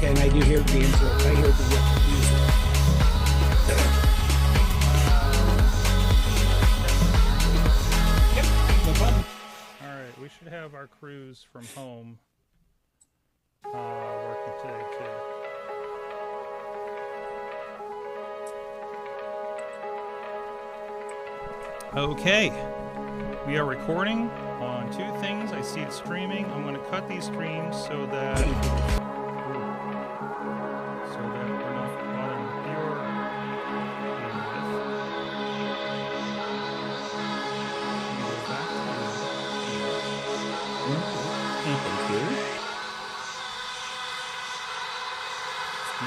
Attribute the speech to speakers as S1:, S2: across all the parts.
S1: Okay, and I do hear the intro. I hear the music. Yep, no problem.
S2: All right, we should have our crews from home working today too. Okay, we are recording on two things. I see it streaming. I'm going to cut these streams so that we're not bothering viewer.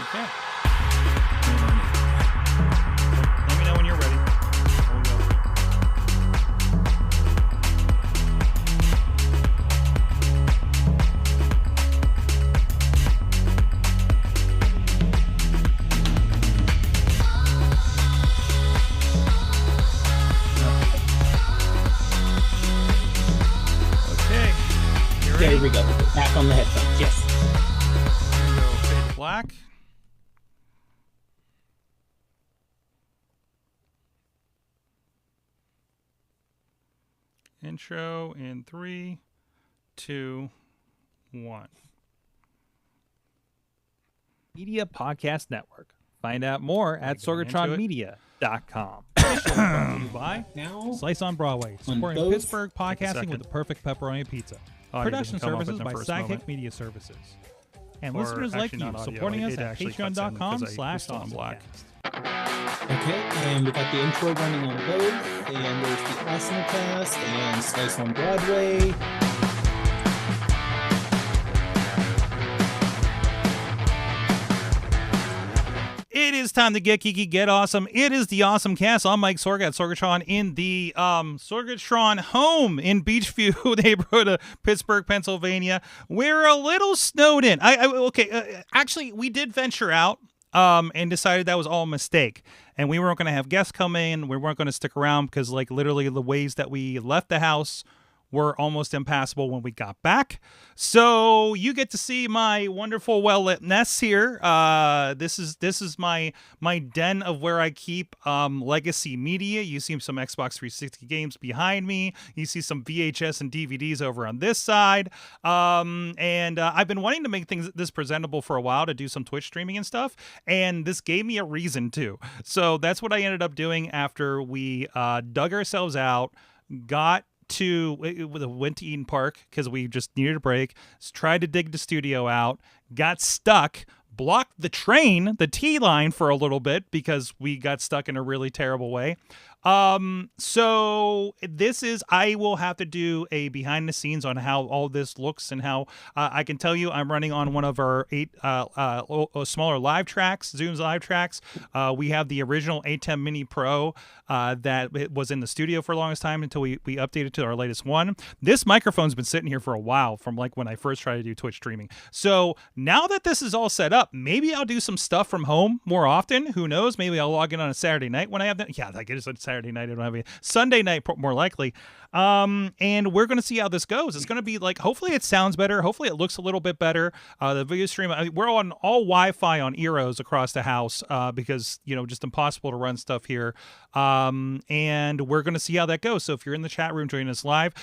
S2: Okay. Let me know when you're ready. We'll go. Okay. You ready?
S1: There we go. Back on the headphones. Yes.
S2: I'm gonna go fade to black. Intro in 3, 2, 1.
S3: Media Podcast Network. Find out more at
S2: Going into it.
S3: sorgatronmedia.com. By
S1: Now,
S3: Slice on Broadway,
S1: On
S3: supporting
S1: both.
S3: Pittsburgh podcasting
S2: second.
S3: with the perfect pepperoni pizza.
S2: Audio
S3: Production
S2: doesn't come up at
S3: services
S2: the
S3: by
S2: first
S3: Sidekick
S2: moment.
S3: Media Services. And
S2: Or
S3: listeners like
S2: actually
S3: you,
S2: not audio,
S3: supporting us
S2: it
S3: at
S2: actually cuts in 'cause
S3: patreon.com/awesomecast.
S2: black.
S1: okay, and we got the intro running on both, and there's the AwesomeCast and Slice on Broadway.
S2: It is time to get geeky, get awesome. It is the Awesome Cast. I'm Mike Sorga at Sorgatron in the Sorgatron home in Beachview, neighborhood of Pittsburgh, Pennsylvania. We're a little snowed in. Actually, we did venture out and decided that was all a mistake. And we weren't going to have guests come in. We weren't going to stick around because, like, literally the ways that we left the house were almost impassable when we got back. So you get to see my wonderful well-lit nest here. This is my den of where I keep legacy media. You see some Xbox 360 games behind me. You see some VHS and DVDs over on this side. And I've been wanting to make things this presentable for a while, to do some Twitch streaming and stuff. And this gave me a reason to. So that's what I ended up doing after we dug ourselves out, went to Eden Park because we just needed a break, tried to dig the studio out, got stuck, blocked the T line for a little bit because we got stuck in a really terrible way. So I will have to do a behind the scenes on how all this looks and how I can tell you I'm running on one of our smaller live tracks, Zoom's live tracks. We have the original A10 Mini Pro that it was in the studio for the longest time until we updated to our latest one. This microphone's been sitting here for a while from like when I first tried to do Twitch streaming. So now that this is all set up, maybe I'll do some stuff from home more often. Who knows? Maybe I'll log in on a Saturday night when I have that. Yeah, like it is a Saturday night. I don't have any. Sunday night, more likely. And we're going to see how this goes. It's going to be like, hopefully it sounds better. Hopefully it looks a little bit better. The video stream, we're on all Wi-Fi on Eros across the house because, just impossible to run stuff here. And we're going to see how that goes. So if you're in the chat room joining us live,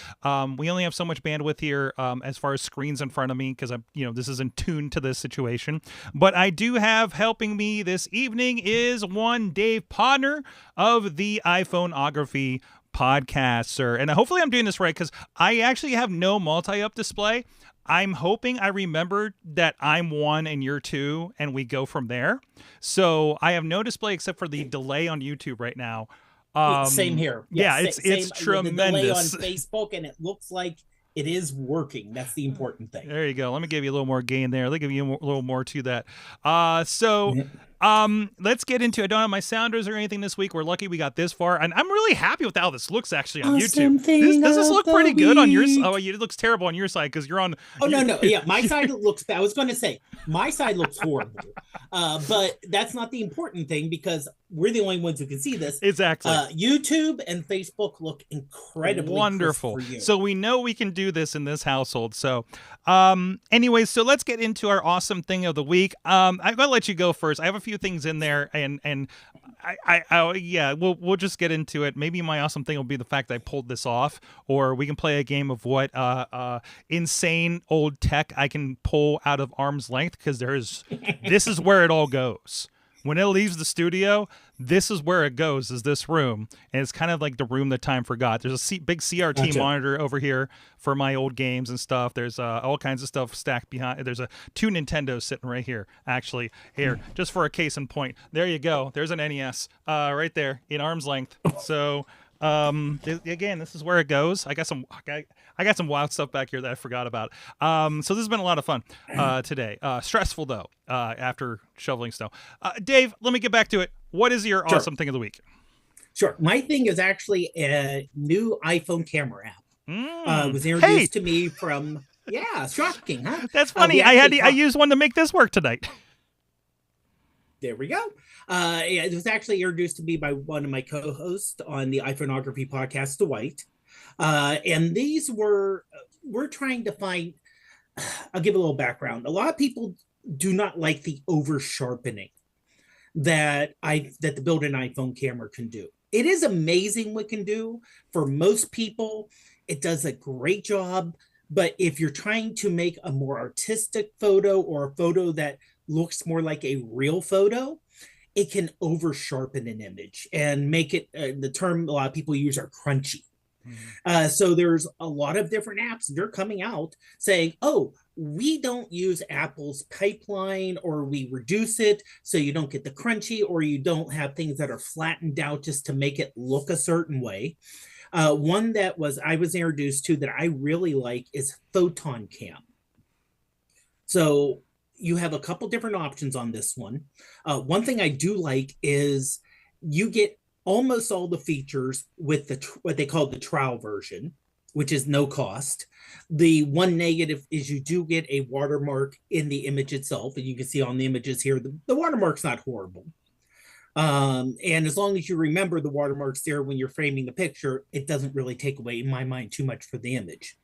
S2: we only have so much bandwidth here as far as screens in front of me because this isn't tuned to this situation. But I do have helping me this evening is one Dave Podner of the iPhoneography podcast, sir. And hopefully I'm doing this right because I actually have no multi-up display. I'm hoping I remembered that I'm 1 and you're 2 and we go from there. So I have no display except for the delay on YouTube right now.
S1: Same here.
S2: Yeah,
S1: Yes,
S2: it's tremendous.
S1: The delay on Facebook, and it looks like it is working. That's the important thing.
S2: There you go. Let me give you a little more gain there. Let me give you a little more to that. So Let's get into it. I don't have my sounders or anything this week. We're lucky we got this far, and I'm really happy with how this looks actually on
S1: Awesome
S2: YouTube. Does this look pretty good on your side?
S1: week.
S2: Oh, it looks terrible on your side because you're on.
S1: Oh, no. Yeah, my side looks bad. I was going to say, my side looks horrible. But that's not the important thing because we're the only ones who can see this.
S2: Exactly.
S1: YouTube and Facebook look incredibly
S2: wonderful.
S1: for you.
S2: So we know we can do this in this household. So, anyways, so let's get into our awesome thing of the week. I'm gonna let you go first. I have a few things in there, and yeah, we'll just get into it. Maybe my awesome thing will be the fact that I pulled this off, or we can play a game of what insane old tech I can pull out of arm's length because this is where it all goes. When it leaves the studio, this is where it goes, is this room. And it's kind of like the room that time forgot. There's a big CRT monitor over here for my old games and stuff. There's all kinds of stuff stacked behind. There's two Nintendos sitting right here, actually. Here, just for a case in point. There you go. There's an NES right there in arm's length. So... again, this is where it goes. I got some wild stuff back here that I forgot about. So this has been a lot of fun today. Stressful though, after shoveling snow. Dave, let me get back to it. What is your awesome thing of the week?
S1: Sure. My thing is actually a new iPhone camera app. It was introduced to me from shocking, huh?
S2: That's funny. I used one to make this work tonight.
S1: There we go. It was actually introduced to me by one of my co-hosts on the iPhoneography podcast, Dwight. And these we're trying to find, I'll give a little background. A lot of people do not like the over sharpening that the built-in iPhone camera can do. It is amazing what it can do. For most people, it does a great job. But if you're trying to make a more artistic photo or a photo that looks more like a real photo, it can over sharpen an image and make it the term a lot of people use are crunchy. So there's a lot of different apps they're coming out saying, oh, we don't use Apple's pipeline, or we reduce it so you don't get the crunchy, or you don't have things that are flattened out just to make it look a certain way. One that I was introduced to that I really like is Photon Cam. So you have a couple different options on this one. One thing I do like is you get almost all the features with what they call the trial version, which is no cost. The one negative is you do get a watermark in the image itself, and you can see on the images here, the watermark's not horrible. And as long as you remember the watermarks there when you're framing the picture, it doesn't really take away, in my mind, too much for the image.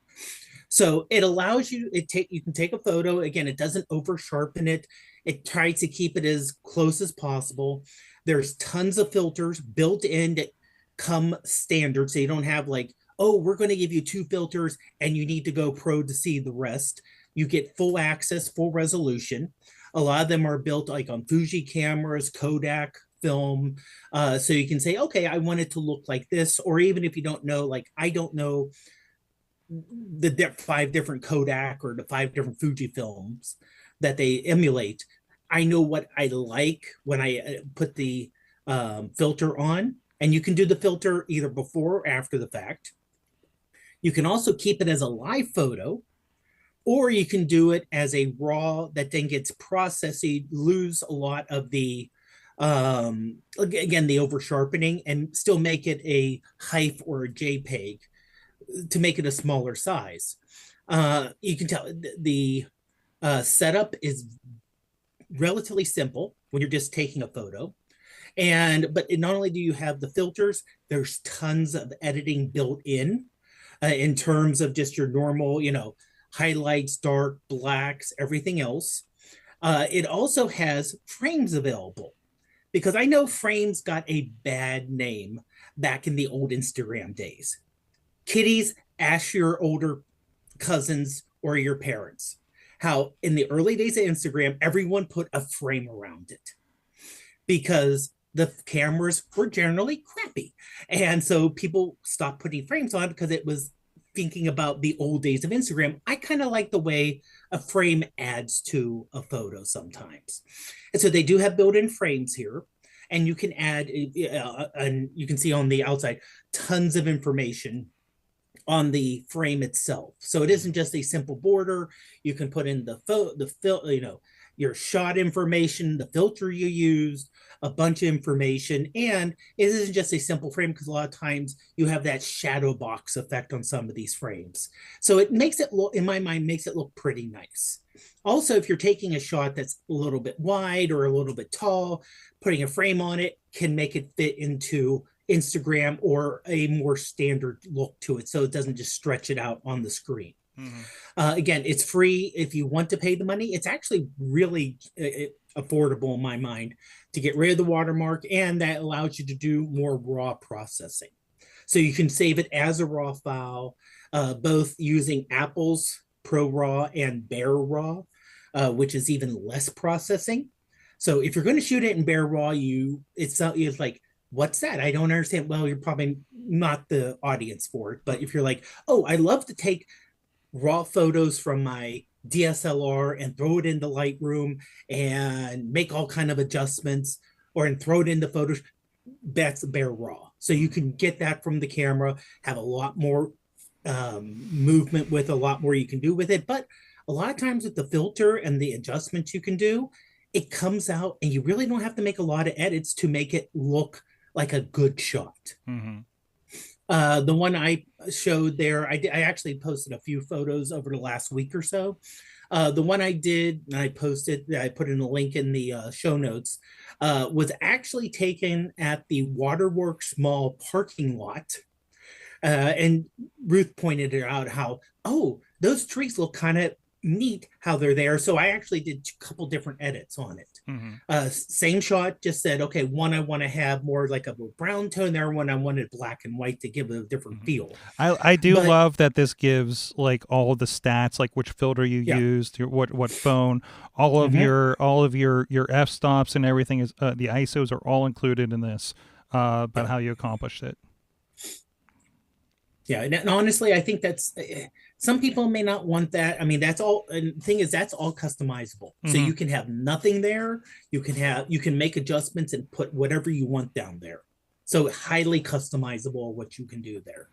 S1: So it allows you, you can take a photo. Again, it doesn't over sharpen it. It tries to keep it as close as possible. There's tons of filters built in that come standard. So you don't have like, oh, we're going to give you 2 filters and you need to go pro to see the rest. You get full access, full resolution. A lot of them are built like on Fuji cameras, Kodak film. So you can say, okay, I want it to look like this. Or even if you don't know, like I don't know the 5 different Kodak or the 5 different Fuji films that they emulate. I know what I like when I put the filter on, and you can do the filter either before or after the fact. You can also keep it as a live photo, or you can do it as a raw that then gets processed. So you lose a lot of the, again, the over sharpening, and still make it a HEIF or a JPEG to make it a smaller size. You can tell the setup is relatively simple when you're just taking a photo. But not only do you have the filters, there's tons of editing built in terms of just your normal, highlights, dark, blacks, everything else. It also has frames available, because I know frames got a bad name back in the old Instagram days. Kiddies, ask your older cousins or your parents how in the early days of Instagram, everyone put a frame around it because the cameras were generally crappy. And so people stopped putting frames on because it was thinking about the old days of Instagram. I kind of like the way a frame adds to a photo sometimes. And so they do have built-in frames here. And you can add, and you can see on the outside, tons of information on the frame itself. So it isn't just a simple border. You can put in your shot information, the filter you used, a bunch of information, and it isn't just a simple frame because a lot of times you have that shadow box effect on some of these frames. So it makes it look, in my mind, makes it look pretty nice. Also, if you're taking a shot that's a little bit wide or a little bit tall, putting a frame on it can make it fit into Instagram or a more standard look to it, so it doesn't just stretch it out on the screen. Again, it's free. If you want to pay the money, it's actually really affordable in my mind to get rid of the watermark, and that allows you to do more raw processing. So you can save it as a raw file, both using Apple's Pro Raw and Bare Raw, which is even less processing. So if you're going to shoot it in Bare Raw, it's like, what's that? I don't understand. Well, you're probably not the audience for it. But if you're like, oh, I love to take raw photos from my DSLR and throw it into Lightroom and make all kind of adjustments, and throw it into Photoshop, that's Bare Raw. So you can get that from the camera, have a lot more movement with, a lot more you can do with it. But a lot of times with the filter and the adjustments you can do, it comes out and you really don't have to make a lot of edits to make it look like a good shot. The one I showed there, I actually posted a few photos over the last week or so. The one I did, and I put in a link in the show notes, was actually taken at the Waterworks Mall parking lot. And Ruth pointed it out how, oh, those trees look kind of neat how they're there. So I actually did a couple different edits on it. Same shot, just said, okay, one I want to have more like a brown tone, there one I wanted black and white to give it a different feel.
S2: I do love that this gives like all the stats, like which filter you used, what phone, all of your f-stops and everything is the ISOs are all included in this about how you accomplished it.
S1: Yeah, and honestly, I think that's some people may not want that. I mean, that's all. And the thing is, that's all customizable. So you can have nothing there. You can make adjustments and put whatever you want down there. So highly customizable what you can do there.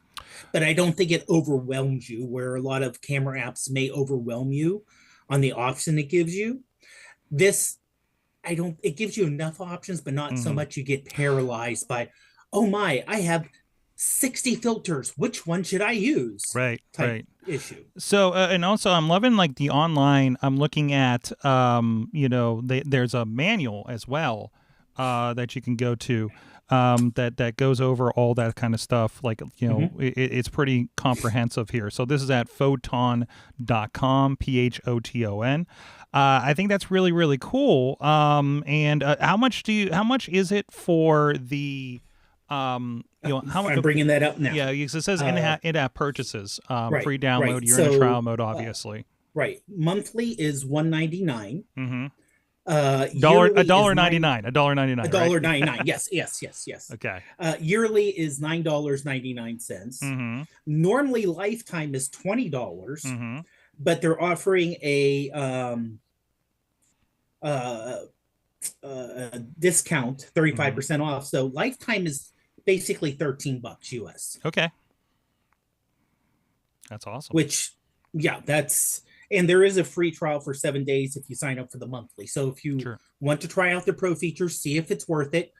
S1: But I don't think it overwhelms you, where a lot of camera apps may overwhelm you on the option it gives you. This, it gives you enough options, but not so much you get paralyzed by, oh my, I have 60 filters, which one should I use?
S2: Right.
S1: Issue.
S2: So and also I'm loving like the online, I'm looking at there's a manual as well that you can go to that goes over all that kind of stuff, like it's pretty comprehensive here. So this is at photon.com, PHOTON. I think that's really, really cool. And how much is it for the how much?
S1: I'm bringing that up now.
S2: Yeah, it says in-app purchases, free download.
S1: Right.
S2: You're in a trial mode, obviously.
S1: Right. Monthly is $1.99.
S2: $1.99.
S1: $1.99. Yes.
S2: Okay.
S1: Yearly is $9.99. Normally, lifetime is $20, but they're offering a discount, 35% off. So lifetime is basically $13 US.
S2: Okay. That's awesome.
S1: Which, and there is a free trial for 7 days if you sign up for the monthly. So if you want to try out the pro features, see if it's worth it,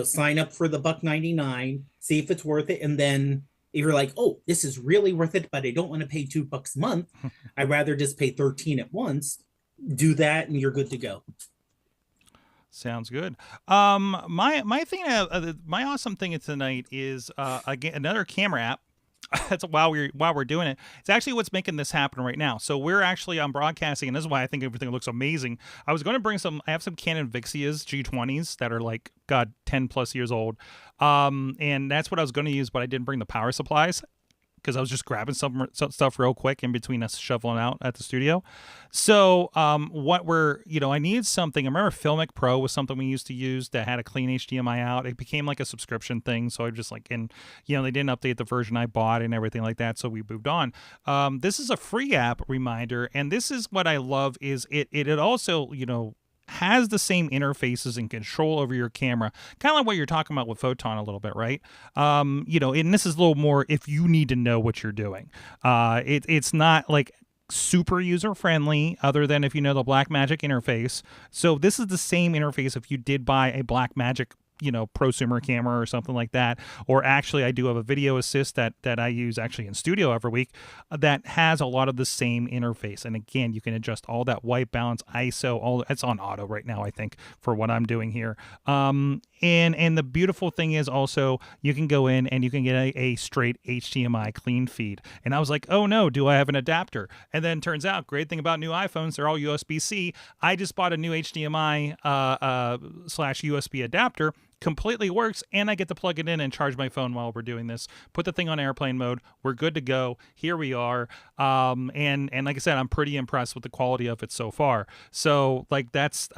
S1: sign up for the $1.99, see if it's worth it. And then if you're like, oh, this is really worth it, but I don't want to pay $2 a month, I'd rather just pay 13 at once, do that and you're good to go.
S2: Sounds good. My awesome thing tonight is again another camera app. That's while we're doing it. It's actually what's making this happen right now. So I'm broadcasting, and this is why I think everything looks amazing. I was going to bring I have some Canon Vixias G20s that are like 10 plus years old, and that's what I was going to use, but I didn't bring the power supplies, because I was just grabbing some stuff real quick in between us shoveling out at the studio. So I needed something. I remember Filmic Pro was something we used to use that had a clean HDMI out. It became like a subscription thing. So I just they didn't update the version I bought and everything like that. So we moved on. This is a free app reminder. And this is what I love is it also, has the same interfaces and control over your camera, kind of like what you're talking about with Photon a little bit, right? And this is a little more if you need to know what you're doing. It's not like super user friendly other than if you know the Blackmagic interface. So this is the same interface if you did buy a Blackmagic prosumer camera or something like that. Or actually, I do have a video assist that I use actually in studio every week that has a lot of the same interface. And again, you can adjust all that white balance, ISO, all it's on auto right now, I think, for what I'm doing here. And the beautiful thing is also you can go in and you can get a straight HDMI clean feed. And I was like, oh no, do I have an adapter? And then turns out, great thing about new iPhones, they're all USB-C. I just bought a new HDMI slash USB adapter. Completely works, and I get to plug it in and charge my phone while we're doing this. Put the thing on airplane mode. We're good to go. Here we are. And like I said, I'm pretty impressed with the quality of it so far. So I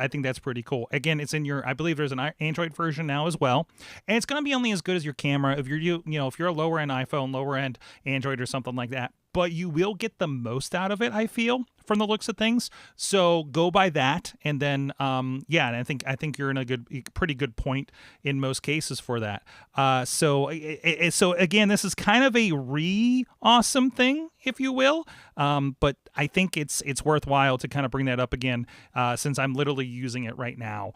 S2: think that's pretty cool. Again, it's in I believe there's an Android version now as well, and it's going to be only as good as your camera if you're a lower end iPhone, lower end Android or something like that. But you will get the most out of it, I feel, from the looks of things. So go by that, and then and I think you're in a pretty good point in most cases for that. So again, this is kind of a awesome thing, if you will. But I think it's worthwhile to kind of bring that up again, since I'm literally using it right now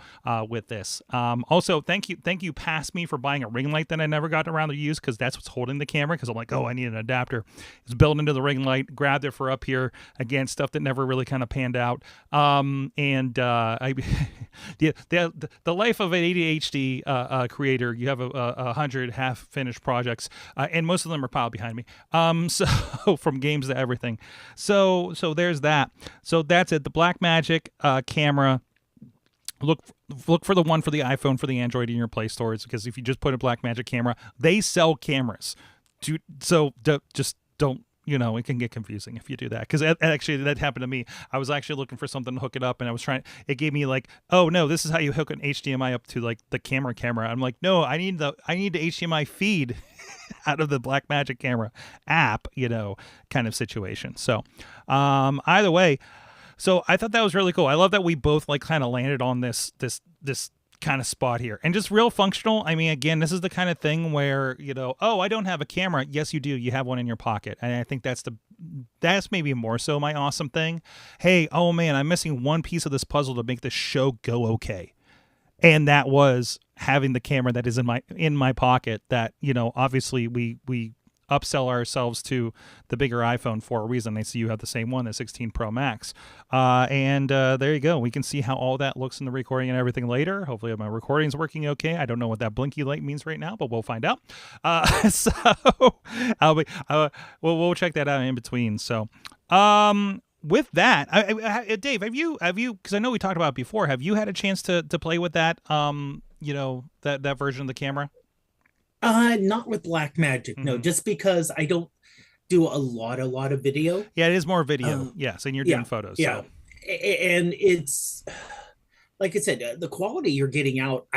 S2: with this. Also, thank you, Past Me, for buying a ring light that I never got around to use, because that's what's holding the camera. Because I'm like, oh, I need an adapter. It's built into the ring light. Grabbed it for up here. Again, stuff that never really kind of panned out. The life of an ADHD creator, you have 100 half-finished projects, and most of them are piled behind me. So from games to everything. So there's that. So that's it. The Blackmagic camera. Look for the one for the iPhone, for the Android in your Play stores, because if you just put a Blackmagic camera, they sell cameras. Just don't. It can get confusing if you do that, because actually that happened to me. I was actually looking for something to hook it up, and it gave me like, oh no, this is how you hook an HDMI up to like the camera. I'm like, no, I need the HDMI feed out of the Blackmagic camera app, kind of situation. So either way, so I thought that was really cool. I love that we both like kind of landed on this kind of spot here, and just real functional. I mean, again, this is the kind of thing where oh, I don't have a camera. Yes, you do. You have one in your pocket, and I think that's maybe more so my awesome thing. Hey, oh man, I'm missing one piece of this puzzle to make this show go okay, and that was having the camera that is in my pocket. That obviously we upsell ourselves to the bigger iPhone for a reason. I see you have the same one, the 16 Pro Max. And there you go. We can see how all that looks in the recording and everything later. Hopefully my recording's working okay. I don't know what that blinky light means right now, but we'll find out. So we'll check that out in between. So with that, Dave, have you, because I know we talked about it before, have you had a chance to play with that, that version of the camera?
S1: Not with Blackmagic, no, just because I don't do a lot of video.
S2: Yeah, it is more video. Yes, and you're doing photos.
S1: Yeah,
S2: so.
S1: And it's like I said, the quality you're getting out.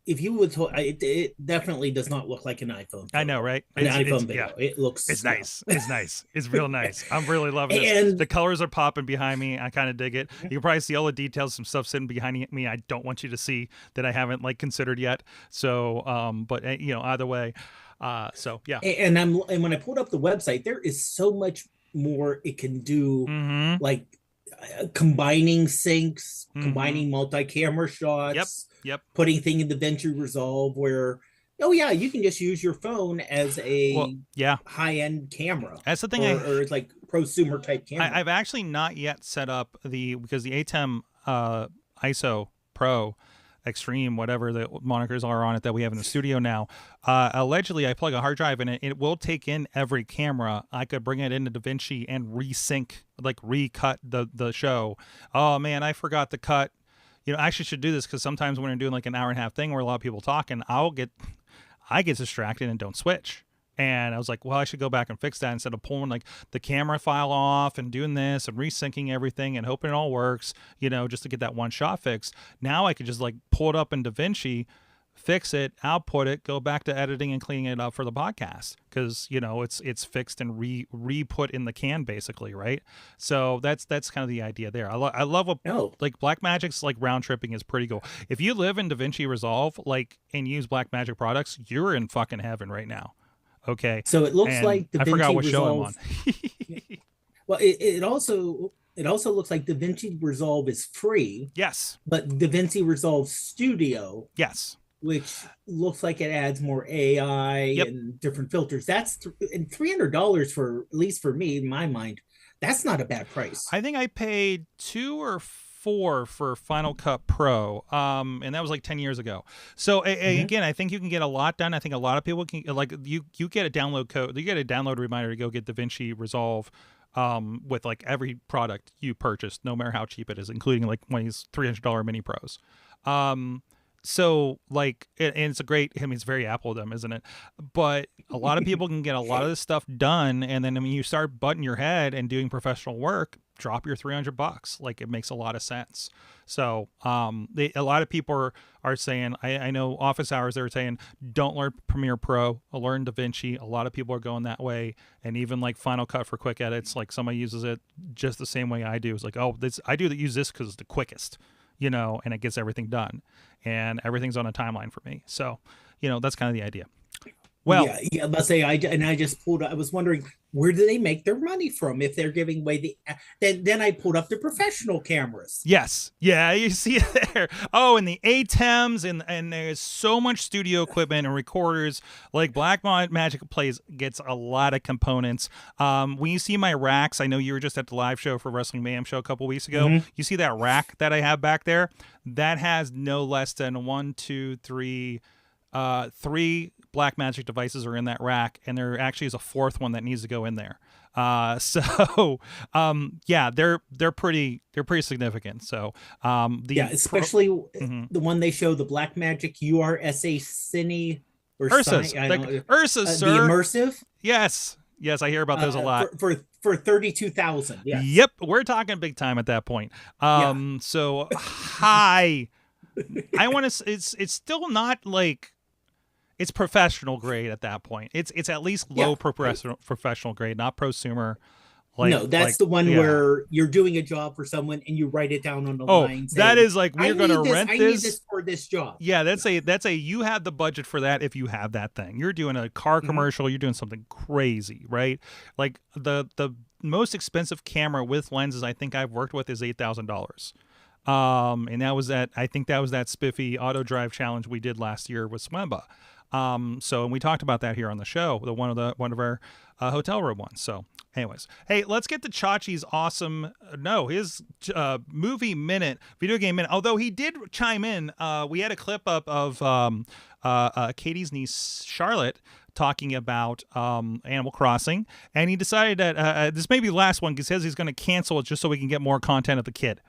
S1: If you would, it definitely does not look like an iPhone photo.
S2: I know, right?
S1: An iPhone video. Yeah. It looks.
S2: It's nice. It's nice. It's real nice. I'm really loving this. And the colors are popping behind me. I kind of dig it. You can probably see all the details, some stuff sitting behind me. I don't want you to see that I haven't considered yet. So, but either way, so yeah.
S1: And when I pulled up the website, there is so much more it can do, like combining syncs, combining multi-camera shots.
S2: Yep.
S1: Putting thing in the DaVinci Resolve where, oh yeah, you can just use your phone as a high-end camera.
S2: That's the thing,
S1: or like prosumer type camera.
S2: I've actually not yet set up because the ATEM ISO Pro Extreme, whatever the monikers are on it that we have in the studio now. Allegedly, I plug a hard drive in it. It will take in every camera. I could bring it into DaVinci and resync, recut the show. Oh man, I forgot to cut. I actually should do this, because sometimes when we're doing an hour and a half thing where a lot of people talking, I get distracted and don't switch. And I was like, well, I should go back and fix that instead of pulling the camera file off and doing this and resyncing everything and hoping it all works, just to get that one shot fixed. Now I could just pull it up in DaVinci, fix it, output it, go back to editing and cleaning it up for the podcast, because it's fixed and re-put in the can basically, right? So that's kind of the idea there. I love what like Blackmagic's like round tripping is pretty cool. If you live in DaVinci Resolve and use Blackmagic products, you're in fucking heaven right now. Okay.
S1: So it looks like DaVinci
S2: I forgot what
S1: Resolve,
S2: show I'm on.
S1: Well, it also looks like DaVinci Resolve is free.
S2: Yes.
S1: But DaVinci Resolve Studio.
S2: Yes.
S1: Which looks like it adds more AI and different filters. That's and $300 for, at least for me, in my mind, that's not a bad price.
S2: I think I paid $2 or $4 for Final Cut Pro, and that was like 10 years ago. So again, I think you can get a lot done. I think a lot of people can, like, you get a download code, you get a download reminder to go get DaVinci Resolve with like every product you purchase, no matter how cheap it is, including like one of these $300 mini pros. So like, and it's a great, I mean, it's very Apple of them, isn't it? But a lot of people can get a lot of this stuff done. And then, I mean, you start butting your head and doing professional work, drop your $300. Like, it makes a lot of sense. So a lot of people are saying, I know office hours, they're saying, don't learn Premiere Pro, learn DaVinci. A lot of people are going that way. And even like Final Cut for quick edits, like somebody uses it just the same way I do. It's like, oh, use this because it's the quickest, and it gets everything done. And everything's on a timeline for me. So, that's kind of the idea. Well,
S1: yeah. Let's say I just pulled. I was wondering, where do they make their money from if they're giving away then I pulled up the professional cameras.
S2: Yes, yeah, you see it there. Oh, and the ATEMs and there's so much studio equipment and recorders. Like Blackmagic gets a lot of components. When you see my racks, I know you were just at the live show for Wrestling Mayhem show a couple weeks ago. Mm-hmm. You see that rack that I have back there? That has no less than three Blackmagic devices are in that rack, and there actually is a fourth one that needs to go in there. So they're pretty significant. So
S1: especially the one they show, the Blackmagic URSA Cine or
S2: Ursa's,
S1: Ursa's,
S2: sir.
S1: The immersive.
S2: Yes, I hear about those a lot.
S1: For $32,000. Yes.
S2: Yep, we're talking big time at that point. So hi, I want to. It's still not like. It's professional grade at that point. It's at least low professional grade, not prosumer.
S1: No, that's the one where you're doing a job for someone and you write it down on the line.
S2: That is like, we're going to rent this.
S1: I need this for this job.
S2: Yeah, that's a you have the budget for that if you have that thing. You're doing a car commercial. You're doing something crazy, right? Like the most expensive camera with lenses I think I've worked with is $8,000. And that was I think that was that spiffy auto drive challenge we did last year with Swemba. And we talked about that here on the show, one of our hotel room ones. So anyways, hey, let's get to Chachi's his movie minute, video game minute. Although he did chime in, we had a clip up of Katie's niece Charlotte talking about Animal Crossing, and he decided that this may be the last one because he says he's going to cancel it just so we can get more content of the kid.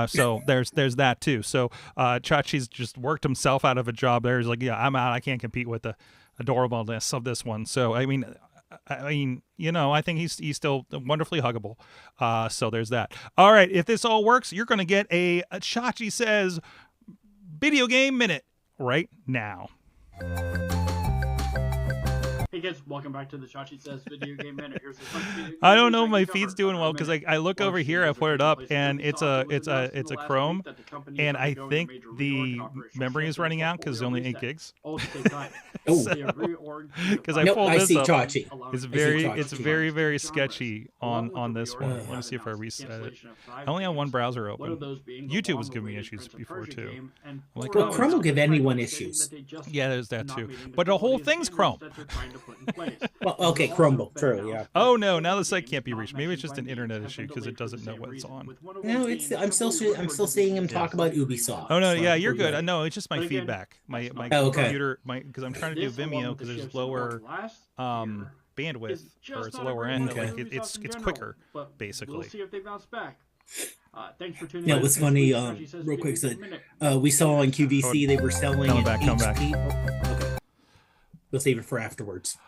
S2: So there's that too. So Chachi's just worked himself out of a job there. He's like, yeah, I'm out. I can't compete with the adorableness of this one. So I mean, I think he's still wonderfully huggable. So there's that. All right, if this all works, you're going to get a Chachi Says video game minute right now.
S4: Hey kids, welcome back to the Chachi Says Video Game Minute. Here's
S2: I don't know, my feed's doing well because I look over here, I put it up, and it's a Chrome, and I think the memory is running out because it's only 8 gigs. Because I pulled this up.
S1: Chachi.
S2: It's very sketchy on this one. Let me see if I reset it. I only have one browser open. YouTube was giving me issues before too. I'm like,
S1: Chrome will give anyone issues.
S2: Yeah, there's that too. But the whole thing's Chrome.
S1: Well, okay, Chromebook, true, yeah.
S2: Oh no, now the site can't be reached. Maybe it's just an internet issue because it doesn't know what it's on.
S1: No, I'm still seeing him talk about Ubisoft.
S2: Oh no, yeah, you're good. No, it's just my feedback. My computer, because I'm trying to do Vimeo because there's lower bandwidth or it's lower end.
S1: Okay.
S2: Like it's quicker, basically.
S4: We'll see if they bounce back. Thanks for tuning
S1: in.
S4: Yeah,
S1: it was funny. Real quick, so, we saw on QVC they were selling
S2: come back.
S1: Okay. We'll save it for afterwards.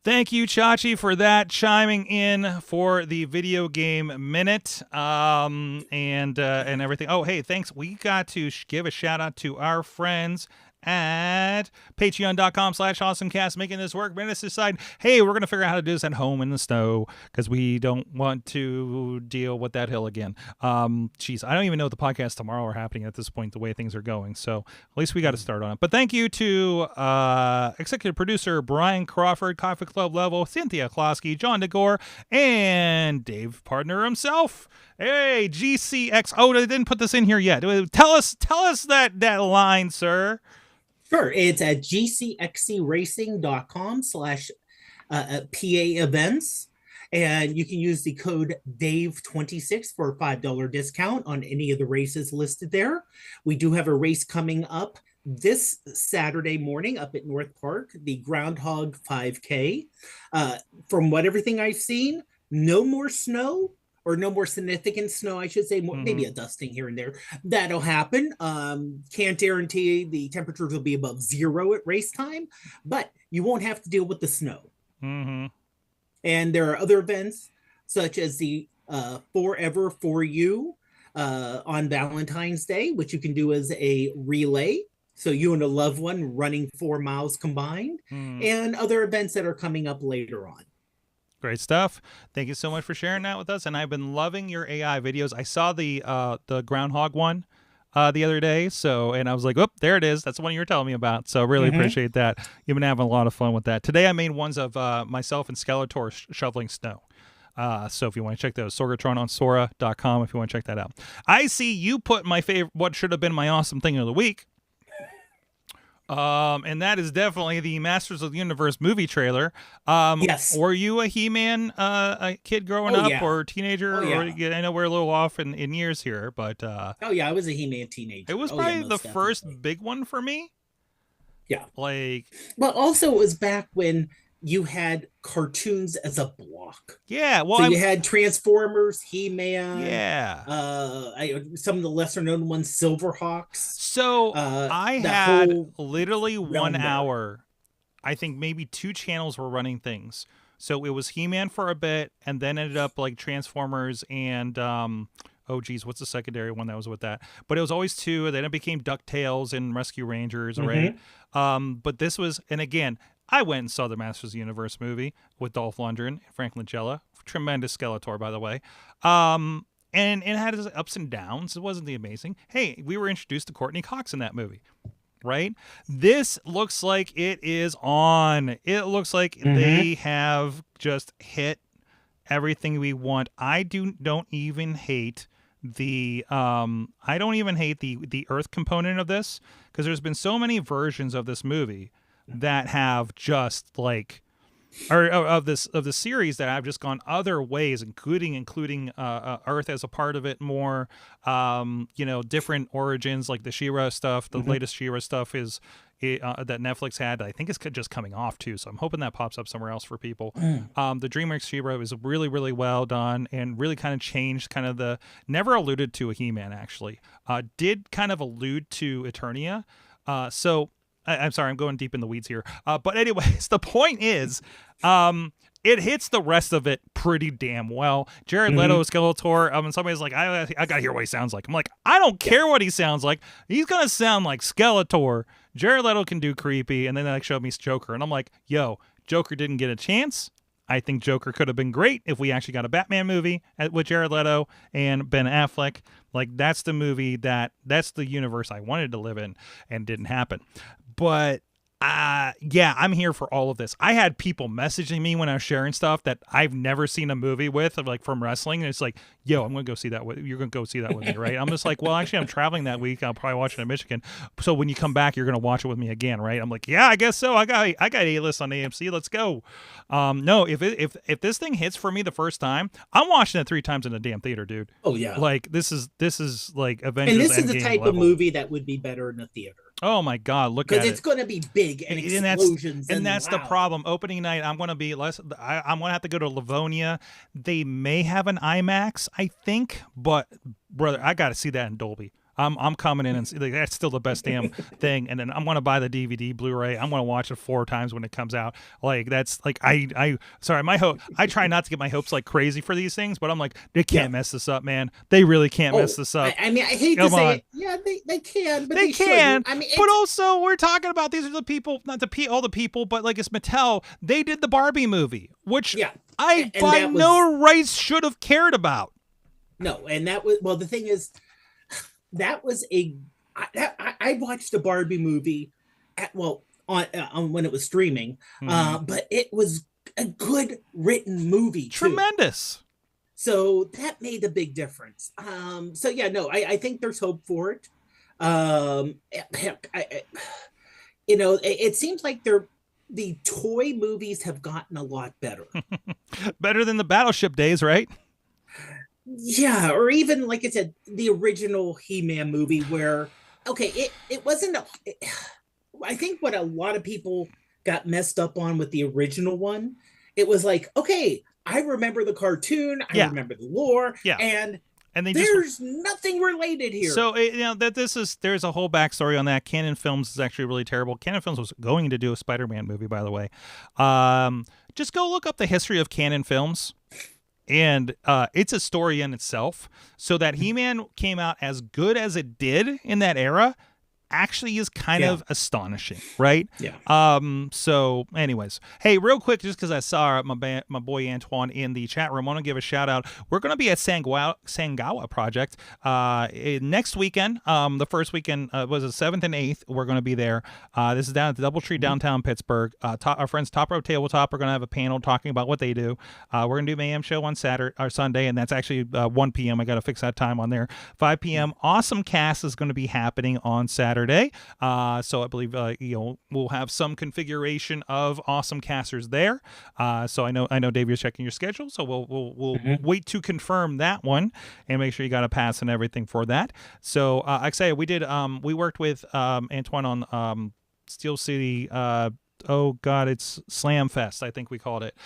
S2: Thank you, Chachi, for that, chiming in for the video game minute and everything. Oh, hey, thanks. We got to give a shout out to our friends at patreon.com/awesomecast, making this work. Made us decide, hey, we're going to figure out how to do this at home in the snow because we don't want to deal with that hill again. Geez, I don't even know if the podcast tomorrow are happening at this point, the way things are going. So at least we got to start on it. But thank you to executive producer Brian Crawford, Coffee Club Level, Cynthia Klosky, John DeGore, and Dave Partner himself. Hey, GCX. Oh, they didn't put this in here yet. Tell us that line, sir.
S1: Sure. It's at gcxcracing.com/PA events. And you can use the code DAVE26 for a $5 discount on any of the races listed there. We do have a race coming up this Saturday morning up at North Park, the Groundhog 5K. From everything I've seen, no more snow, or no more significant snow, I should say, maybe a dusting here and there. That'll happen. Can't guarantee the temperatures will be above 0 at race time, but you won't have to deal with the snow.
S2: Mm-hmm.
S1: And there are other events, such as the Forever For You on Valentine's Day, which you can do as a relay. So you and a loved one running 4 miles combined, and other events that are coming up later on.
S2: Great stuff. Thank you so much for sharing that with us. And I've been loving your AI videos. I saw the groundhog one the other day. And I was like, oh, there it is. That's the one you were telling me about. So really appreciate that. You've been having a lot of fun with that. Today I made ones of myself and Skeletor shoveling snow. So if you want to check those, Sorgatron on Sora.com if you want to check that out. I see you put my favorite, what should have been my awesome thing of the week. And that is definitely the Masters of the Universe movie trailer.
S1: Yes.
S2: Were you a He-Man a kid growing up, or a teenager?
S1: Yeah.
S2: Or I know we're a little off in years here, but
S1: oh yeah, I was a He-Man teenager.
S2: It was probably the first big one for me.
S1: Yeah.
S2: But
S1: also it was back when you had cartoons as a block.
S2: Yeah, well,
S1: so you had Transformers, He-Man.
S2: Yeah.
S1: Some of the lesser known ones, Silverhawks.
S2: So I had literally 1 hour. I think maybe 2 channels were running things. So it was He-Man for a bit, and then ended up like Transformers and oh geez, what's the secondary one that was with that? But it was always 2. Then it became DuckTales and Rescue Rangers, right? But this was, and again, I went and saw the Masters of the Universe movie with Dolph Lundgren and Frank Langella. Tremendous Skeletor, by the way. And it had its ups and downs. It wasn't the amazing. Hey, we were introduced to Courtney Cox in that movie, right? This looks like it is on. It looks like they have just hit everything we want. I don't even hate the Earth component of this, because there's been so many versions of this movie that have just like, or of the series that have just gone other ways, including Earth as a part of it more, different origins, like the She-Ra stuff. The latest She-Ra stuff is that Netflix had, I think it's just coming off too. So I'm hoping that pops up somewhere else for people. The DreamWorks She-Ra is really, really well done, and really kind of changed never alluded to a He-Man actually. Did kind of allude to Eternia. So I'm sorry, I'm going deep in the weeds here. But anyways, the point is, it hits the rest of it pretty damn well. Jared Leto, Skeletor, somebody's like, I gotta hear what he sounds like. I'm like, I don't care what he sounds like. He's gonna sound like Skeletor. Jared Leto can do creepy, and then they showed me Joker, and I'm like, yo, Joker didn't get a chance. I think Joker could have been great if we actually got a Batman movie with Jared Leto and Ben Affleck. Like, that's the movie that's the universe I wanted to live in, and didn't happen. But yeah, I'm here for all of this. I had people messaging me when I was sharing stuff that I've never seen a movie with, like from wrestling, and it's like, yo, I'm gonna go see that you're gonna go see that with me, right? I'm just like, well, actually, I'm traveling that week. I'll probably watch it in Michigan. So when you come back, you're gonna watch it with me again, right? I'm like, yeah, I guess so. I got A-list on AMC. Let's go. No, if this thing hits for me the first time, I'm watching it 3 times in the damn theater, dude.
S1: Oh yeah.
S2: Like this is like Avengers.
S1: And this is the type
S2: level
S1: of movie that would be better in the theater.
S2: Oh my God! Look at it.
S1: Because it's going to be big and explosions,
S2: and that's the problem. Opening night, I'm going to be less. I'm going to have to go to Livonia. They may have an IMAX, I think, but brother, I got to see that in Dolby. I'm coming in and like, that's still the best damn thing. And then I'm gonna buy the DVD, Blu-ray. I'm gonna watch it 4 times when it comes out. Like that's like I sorry, I try not to get my hopes like crazy for these things, but I'm like they can't mess this up, man. They really can't mess this up.
S1: I mean, I hate to say it. Yeah, they can, but they
S2: can.
S1: Shouldn't. I mean,
S2: but also we're talking about these are the people, not all the people, but like it's Mattel. They did the Barbie movie, which I by no rights should have cared about.
S1: No, and that was the thing is. That was I watched the Barbie movie on when it was streaming, but it was a good written movie.
S2: Tremendous.
S1: Too. So that made a big difference. I think there's hope for it. It seems like the toy movies have gotten a lot better.
S2: Better than the Battleship days, right?
S1: Yeah, or even like I said, the original He-Man movie where, it wasn't. I think what a lot of people got messed up on with the original one, it was like, okay, I remember the cartoon, I remember the lore, and there's nothing related here.
S2: So there's a whole backstory on that. Canon Films is actually really terrible. Canon Films was going to do a Spider-Man movie, by the way. Just go look up the history of Canon Films. And it's a story in itself. So that He-Man came out as good as it did in that era actually is kind of astonishing, right?
S1: Yeah.
S2: So anyways, hey, real quick, just because I saw my boy Antoine in the chat room, I want to give a shout out. We're going to be at Sangawa Project next weekend. The first weekend was the 7th and 8th. We're going to be there. This is down at the Doubletree downtown Pittsburgh. Our friends Top Row Tabletop are going to have a panel talking about what they do. We're going to do Mayhem Show on Saturday or Sunday, and that's actually 1 p.m. I got to fix that time on there. 5 p.m. AwesomeCast is going to be happening on Saturday. So I believe we'll have some configuration of awesome casters there. So I know Dave, you're checking your schedule, so we'll wait to confirm that one and make sure you got a pass and everything for that. So like I say, we worked with Antoine on Steel City. It's Slam Fest, I think we called it.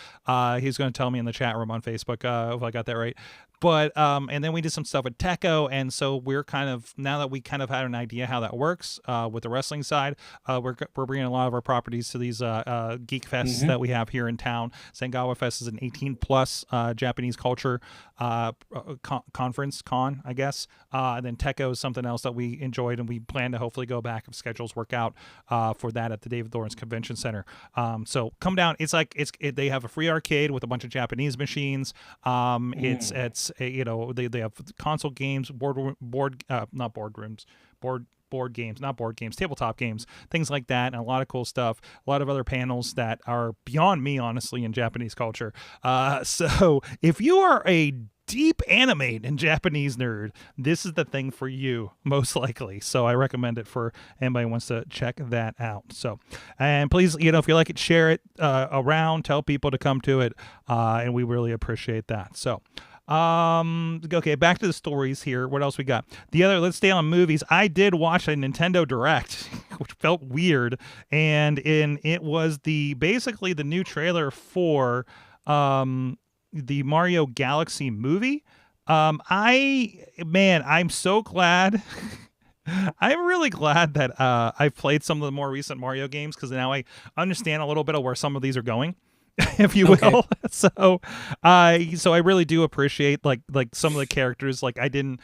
S2: He's going to tell me in the chat room on Facebook if I got that right. But and then we did some stuff with Techo, and so we're kind of, now that we kind of had an idea how that works with the wrestling side, we're bringing a lot of our properties to these geek fests that we have here in town. Sangawa Fest is an 18+ Japanese culture con, I guess. And then Techo is something else that we enjoyed, and we plan to hopefully go back if schedules work out for that at the David Lawrence Convention Center. So come down. They have a free arcade with a bunch of Japanese machines. They have console games, tabletop games, things like that, and a lot of cool stuff. A lot of other panels that are beyond me, honestly, in Japanese culture. So if you are a deep anime and Japanese nerd, this is the thing for you, most likely. So I recommend it for anybody who wants to check that out. So, and please, if you like it, share it around, tell people to come to it, and we really appreciate that. So. Okay, back to the stories here. What else we got? Let's stay on movies. I did watch a Nintendo Direct, which felt weird, and it was basically the new trailer for the Mario Galaxy movie. I'm so glad. I'm really glad that I've played some of the more recent Mario games, because now I understand a little bit of where some of these are going. If you will. So I really do appreciate like some of the characters. Like I didn't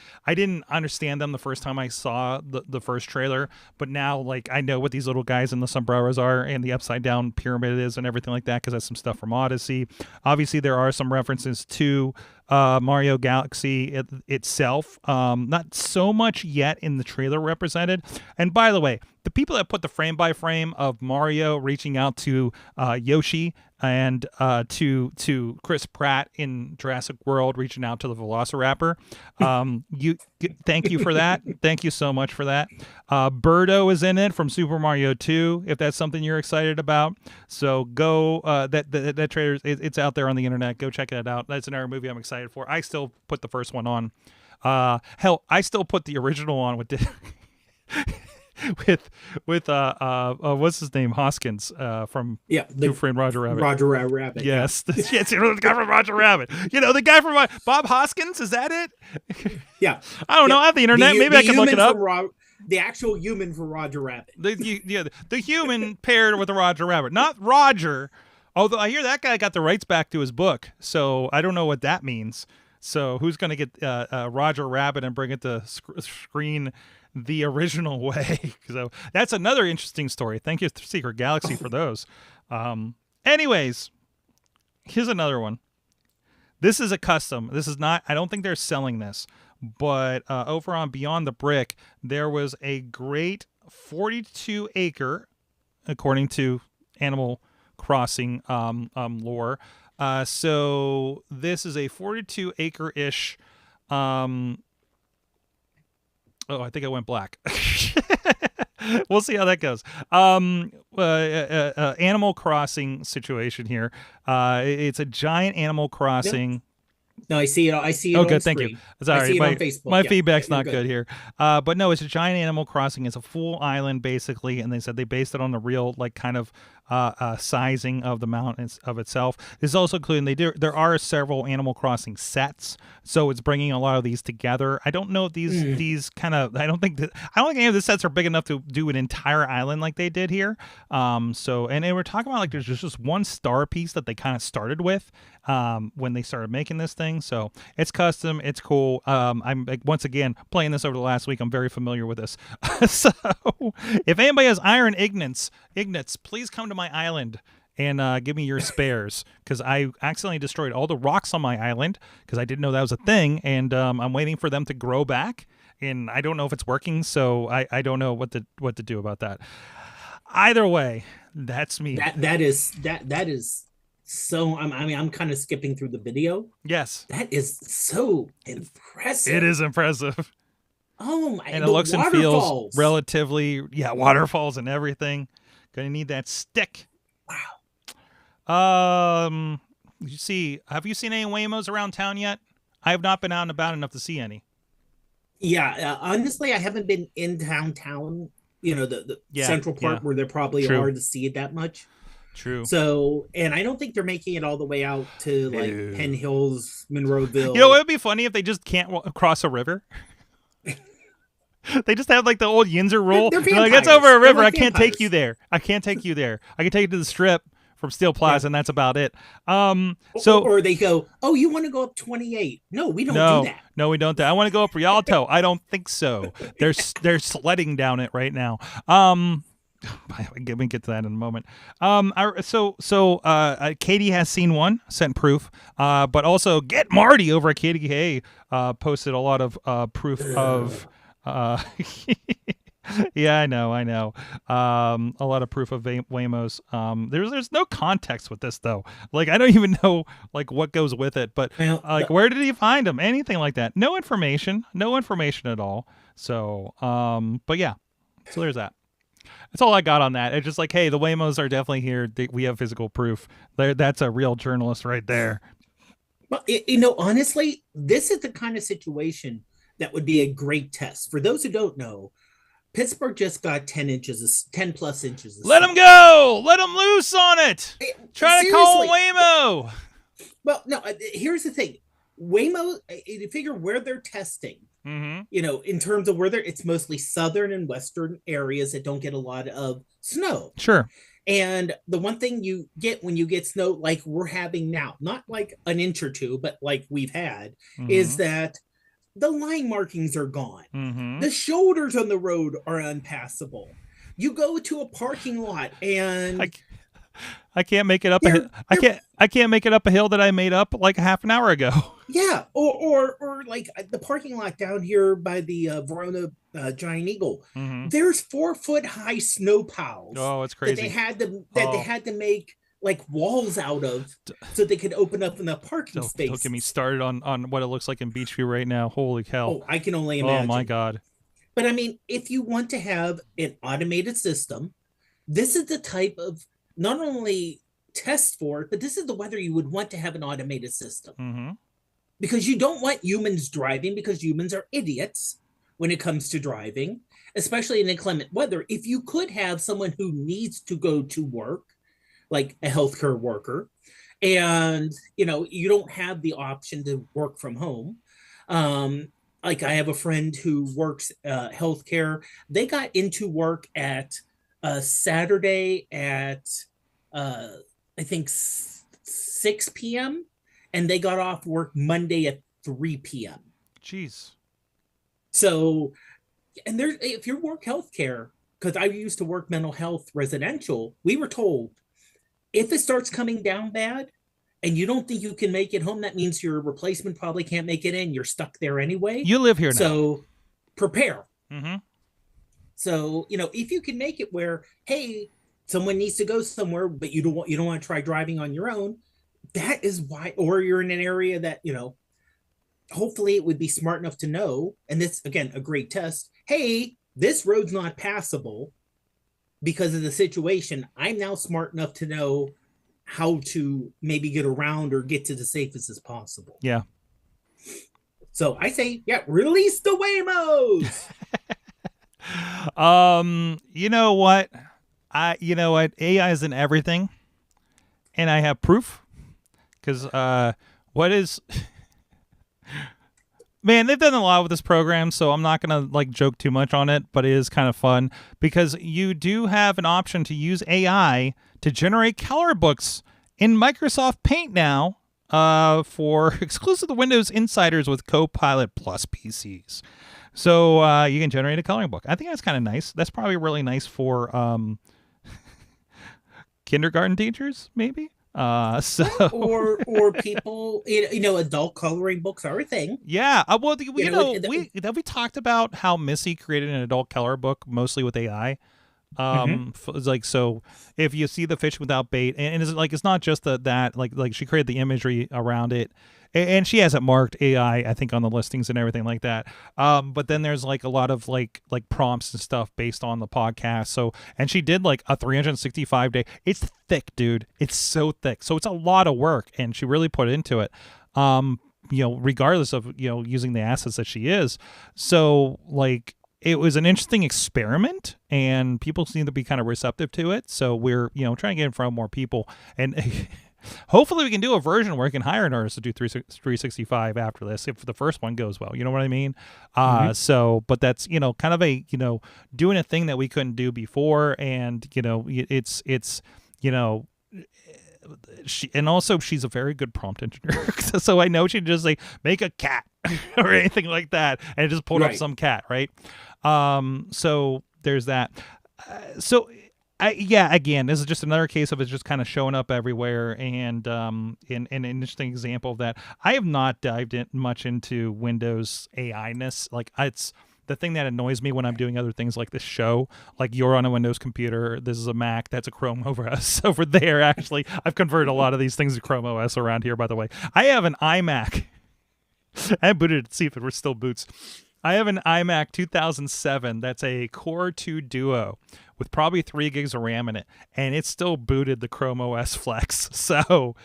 S2: understand them the first time I saw the first trailer, but now like I know what these little guys in the sombreros are and the upside down pyramid is and everything like that, because that's some stuff from Odyssey. Obviously there are some references to Mario Galaxy itself, not so much yet in the trailer represented. And by the way, the people that put the frame by frame of Mario reaching out to Yoshi and to Chris Pratt in Jurassic World reaching out to the Velociraptor, thank you for that. Thank you so much for that. Birdo is in it from Super Mario 2, if that's something you're excited about. So go, that trailer, it's out there on the internet. Go check it out. That's another movie I'm excited for. I still put the first one on. Hell, I still put the original on with with what's his name, Hoskins from Who Framed Roger Rabbit.
S1: Roger Rabbit.
S2: Yes, yes, the guy from Roger Rabbit. The guy from Bob Hoskins. Is that it?
S1: Yeah,
S2: I don't know. I have the internet. Maybe I can look it up.
S1: The actual human for Roger Rabbit.
S2: The human paired with the Roger Rabbit, not Roger. Although I hear that guy got the rights back to his book, so I don't know what that means. So who's going to get Roger Rabbit and bring it to screen the original way? So that's another interesting story. Thank you, Secret Galaxy, for those. Anyways, here's another one. This is a custom. This is not. I don't think they're selling this. But over on Beyond the Brick, there was a great 42-acre, according to Animal Crossing lore. So this is a 42-acre-ish. I think I went black. We'll see how that goes. Animal Crossing situation here. It's a giant Animal Crossing.
S1: Yep. No, I see it. I see it.
S2: Okay,
S1: on
S2: thank
S1: screen.
S2: you. Sorry,
S1: I see it on Facebook.
S2: My feedback's not good here. But no, it's a giant Animal Crossing. It's a full island basically, and they said they based it on the real kind of sizing of the mountains of itself. This is also including there are several Animal Crossing sets, so it's bringing a lot of these together. I don't know if these kind of I don't think any of the sets are big enough to do an entire island like they did here. And we're talking about there's just one star piece that they kind of started with when they started making this thing. So it's custom, it's cool. I'm once again playing this over the last week. I'm very familiar with this. So if anybody has iron ignits, please come to my island and give me your spares, because I accidentally destroyed all the rocks on my island because I didn't know that was a thing, and I'm waiting for them to grow back, and I don't know if it's working, so I don't know what to do about that. Either way, that's me.
S1: That is so. I'm kind of skipping through the video.
S2: Yes,
S1: that is so impressive.
S2: It is impressive.
S1: Oh my!
S2: And it looks and feels relatively, waterfalls and everything. Gonna need that stick.
S1: Wow.
S2: Have you seen any Waymos around town yet? I have not been out and about enough to see any.
S1: Yeah, honestly, I haven't been in downtown. The central part where there probably are to see it that much.
S2: True.
S1: So, and I don't think they're making it all the way out to Penn Hills, Monroeville.
S2: It would be funny if they just can't cross a river. They just have the old Yinzer rule.
S1: They're
S2: it's over a river. I can't take you there. I can take you to the strip from Steel Plaza, and that's about it.
S1: Or they go, oh, you want to go up 28? No, we don't do that.
S2: No, we don't. I want to go up Rialto. I don't think so. They're sledding down it right now. Let me get to that in a moment. Katie has seen one, sent proof, but also Get Marty over at Katie Hay posted a lot of proof of. Yeah, I know. A lot of proof of Waymos. There's no context with this though. I don't even know what goes with it. But where did he find them? Anything like that? No information at all. So, but yeah. So there's that. That's all I got on that. It's just hey, the Waymos are definitely here. We have physical proof. That's a real journalist right there.
S1: Well, honestly, this is the kind of situation that would be a great test. For those who don't know, Pittsburgh just got 10 plus inches.
S2: Let them go. Let them loose on it. Try to call Waymo.
S1: Well, no, here's the thing. Waymo, you figure where they're testing, in terms of it's mostly southern and western areas that don't get a lot of snow.
S2: Sure.
S1: And the one thing you get when you get snow like we're having now, not an inch or two, but we've had, is that the line markings are gone. The shoulders on the road are unpassable. You go to a parking lot and
S2: I can't make it up. I can't make it up a hill that I made up a half an hour ago.
S1: Yeah, or the parking lot down here by the Verona Giant Eagle. There's 4-foot high snow piles.
S2: Oh, it's crazy.
S1: That they had to make walls out of so they could open up enough parking space.
S2: Don't get me started on what it looks like in Beachview right now. Holy cow.
S1: Oh, I can only imagine.
S2: Oh my God.
S1: But if you want to have an automated system, this is the type of not only test for it, but this is the weather you would want to have an automated system. Because you don't want humans driving because humans are idiots. when it comes to driving, especially in inclement weather. If you could have someone who needs to go to work, like a healthcare worker, and you don't have the option to work from home. Like I have a friend who works healthcare. They got into work at Saturday at I think 6 p.m. and they got off work Monday at 3 p.m.
S2: Jeez.
S1: So, and there's, if you work healthcare, because I used to work mental health residential, we were told if it starts coming down bad and you don't think you can make it home, that means your replacement probably can't make it in. You're stuck there anyway.
S2: You live here now.
S1: So prepare.
S2: Mm-hmm.
S1: So, if you can make it where, hey, someone needs to go somewhere, but you don't want to try driving on your own, that is why, or you're in an area that, hopefully it would be smart enough to know, and this, again, a great test, hey, this road's not passable because of the situation. I'm now smart enough to know how to maybe get around or get to the safest as possible.
S2: Yeah.
S1: So I say, release the Waymos.
S2: You know what? AI is in everything, and I have proof. Because man, they've done a lot with this program, so I'm not gonna joke too much on it, but it is kind of fun because you do have an option to use AI to generate color books in Microsoft Paint now, for exclusive to Windows Insiders with Copilot Plus PCs. So you can generate a coloring book. I think that's kind of nice. That's probably really nice for kindergarten teachers, maybe. So
S1: or people, adult coloring books are a thing.
S2: Yeah. Well, we talked about how Missy created an adult color book mostly with AI. So if you see the fish without bait, and it's not just that she created the imagery around it, and she has it marked AI, I think, on the listings and everything like that. But then there's a lot of prompts and stuff based on the podcast. So, and she did a 365-day. It's thick, dude. It's so thick. So it's a lot of work, and she really put into it. Regardless of using the assets that she is. So it was an interesting experiment, and people seem to be kind of receptive to it. So we're, trying to get in front of more people, and hopefully we can do a version where we can hire an artist to do 365 after this, if the first one goes well. You know what I mean? So, but that's, kind of a, doing a thing that we couldn't do before. And, she's a very good prompt engineer. So I know she'd just make a cat or anything like that, and just pulled up some cat, right? So there's that. Again, this is just another case of it just kind of showing up everywhere, and an interesting example of that. I have not dived in much into Windows AI-ness. It's the thing that annoys me when I'm doing other things like this show. You're on a Windows computer, this is a Mac, that's a Chrome OS over there. Actually, I've converted a lot of these things to Chrome OS around here, by the way. I have an iMac. I booted it to see if it were still boots. I have an iMac 2007 that's a Core 2 Duo with probably 3 gigs of RAM in it, and it's still booted the Chrome OS Flex. So,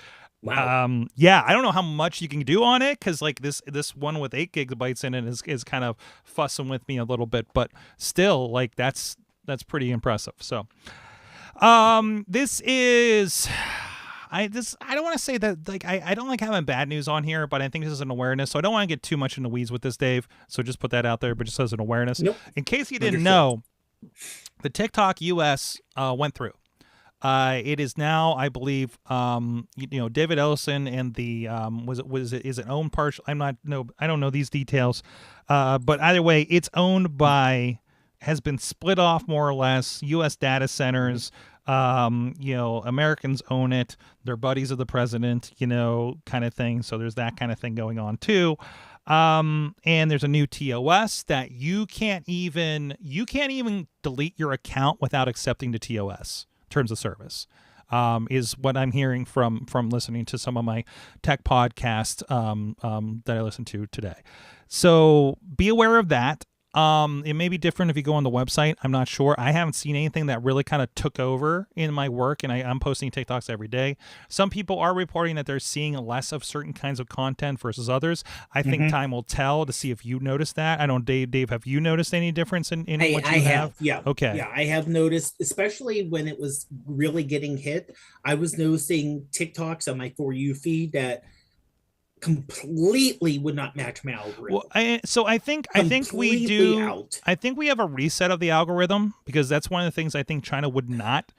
S1: wow.
S2: I don't know how much you can do on it, because this one with 8 gigabytes in it is kind of fussing with me a little bit, but still, that's pretty impressive. So, this is. I don't want to say that I don't like having bad news on here, but I think this is an awareness, so I don't want to get too much in the weeds with this, Dave. So just put that out there, but just as an awareness.
S1: Nope.
S2: In case you didn't know, the TikTok US went through. It is now, I believe, David Ellison and the is it owned partial? I don't know these details, but either way, it's owned by, has been split off more or less. U.S. data centers. Americans own it. They're buddies of the president, kind of thing. So there's that kind of thing going on too. And there's a new TOS that you can't even delete your account without accepting the TOS terms of service. Is what I'm hearing from listening to some of my tech podcasts that I listened to today. So be aware of that. It may be different if you go on the website. I'm not sure. I haven't seen anything that really kind of took over in my work, and I'm posting TikToks every day. Some people are reporting that they're seeing less of certain kinds of content versus others. I think time will tell to see if you noticed that. I don't, Dave, have you noticed any difference in what you have?
S1: Yeah.
S2: Okay.
S1: Yeah, I have noticed, especially when it was really getting hit. I was noticing TikToks on my For You feed that completely would not match my algorithm.
S2: Well, I think we do.
S1: Out.
S2: I think we have a reset of the algorithm, because that's one of the things I think China would not.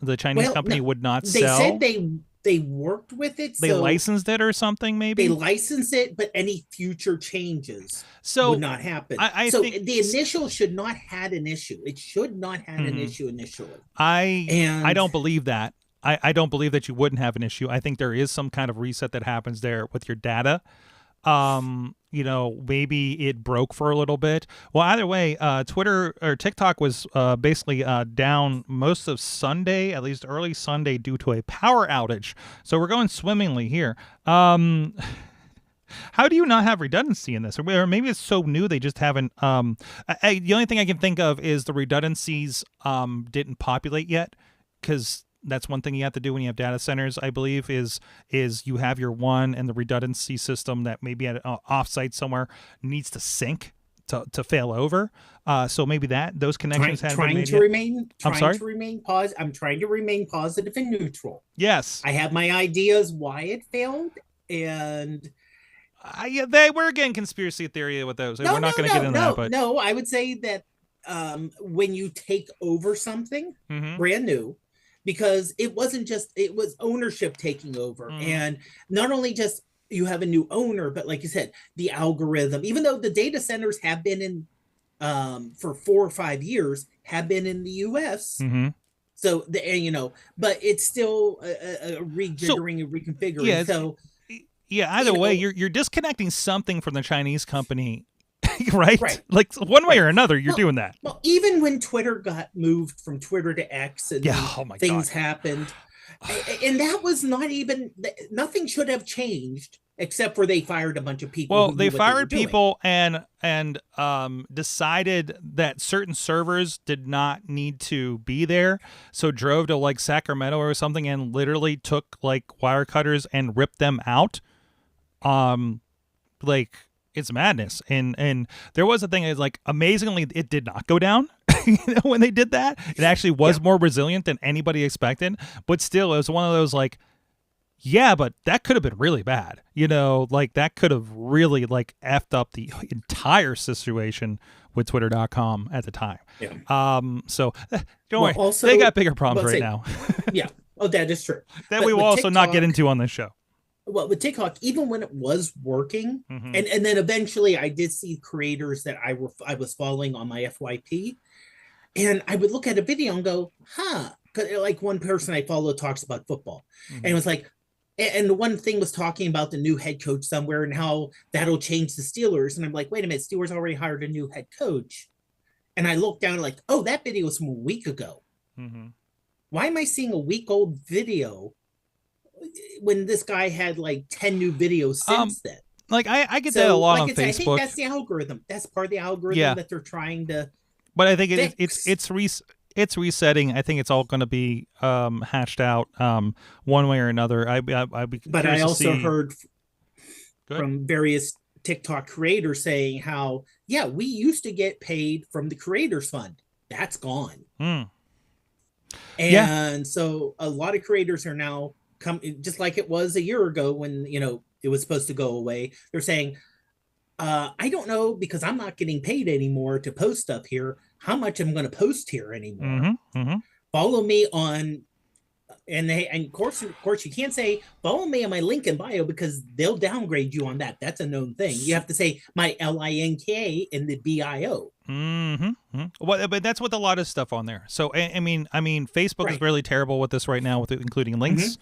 S2: The Chinese company would not sell.
S1: They said they worked with it.
S2: They licensed it or something, maybe.
S1: They licensed it, but any future changes would not happen.
S2: I think
S1: the initial should not had an issue. It should not have an issue initially.
S2: I don't believe that. I don't believe that you wouldn't have an issue. I think there is some kind of reset that happens there with your data. Maybe it broke for a little bit. Well, either way, Twitter or TikTok was basically down most of Sunday, at least early Sunday, due to a power outage. So we're going swimmingly here. How do you not have redundancy in this? Or maybe it's so new they just haven't. The only thing I can think of is the redundancies didn't populate yet, because that's one thing you have to do when you have data centers, I believe, is you have your one, and the redundancy system that maybe at an offsite somewhere needs to sync to fail over. So maybe those connections have been made.
S1: I'm trying to remain positive and neutral.
S2: Yes.
S1: I have my ideas why it failed, and
S2: we're getting conspiracy theory with those. We're not going to get into that. But
S1: no, I would say that when you take over something brand new, because it was ownership taking over. And not only just you have a new owner, but like you said, the algorithm, even though the data centers have been in for 4 or 5 years, have been in the US. So but it's still a rejiggering and reconfiguring.
S2: Either way, you're disconnecting something from the Chinese company. Right? Like one way or another, you're doing that.
S1: Well, even when Twitter got moved from Twitter to X and things happened, and that was nothing should have changed except for they fired a bunch of people.
S2: Well, they fired people and decided that certain servers did not need to be there, so drove to like Sacramento or something and literally took like wire cutters and ripped them out. It's madness. And there was a thing is like, amazingly, it did not go down when they did that. It actually was more resilient than anybody expected. But still, it was one of those like, but that could have been really bad. That could have really like effed up the entire situation with Twitter.com at the time. Yeah. So don't worry. Also, they got bigger problems right now.
S1: Yeah. Oh, that is true.
S2: That we will also not get into on this show.
S1: Well, with TikTok, even when it was working, and then eventually I did see creators that I was following on my FYP, and I would look at a video and go, like one person I follow talks about football, and it was like, and the one thing was talking about the new head coach somewhere and how that'll change the Steelers, and I'm like, wait a minute, Steelers already hired a new head coach, and I looked down like, oh, that video was from a week ago. Why am I seeing a week-old video when this guy had like 10 new videos since then?
S2: Like I get that a lot on Facebook. I think
S1: that's the algorithm. That's part of the algorithm that they're trying to.
S2: But I think it's resetting. I think it's all going to be hashed out one way or another.
S1: But I also heard from various TikTok creators saying how we used to get paid from the Creators Fund. That's gone. And so a lot of creators are now just like it was a year ago when it was supposed to go away. They're saying, I don't know, because I'm not getting paid anymore to post stuff here, how much I'm going to post here anymore. Follow me on, and of course you can't say follow me on my link in bio, because they'll downgrade you on that. That's a known thing. You have to say my LINK in the bio.
S2: Well, but that's with a lot of stuff on there. So I mean, Facebook is really terrible with this right now, with including links.